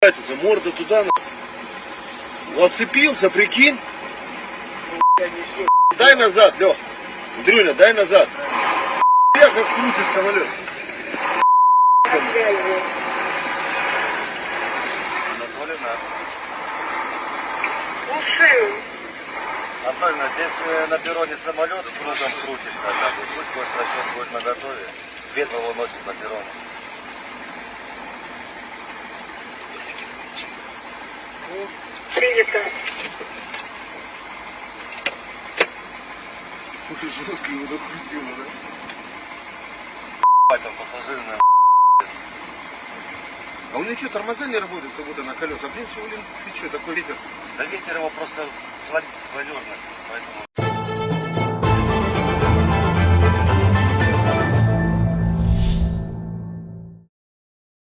За морду туда, отцепился, прикинь. Дай назад, Лех. Дрюня, дай назад. Я как крутит самолет. Анатольевна, здесь на перроне самолет крутом крутится. Пусть ваш расчет будет наготове. Ветер его носит на перроне. Принято. Ой, жестко его докрутило, да? Там пассажирная. А у него что, тормоза не работают, как будто на колесах? В принципе, блин, ты что, такой ветер? Да ветер его просто планерность, поэтому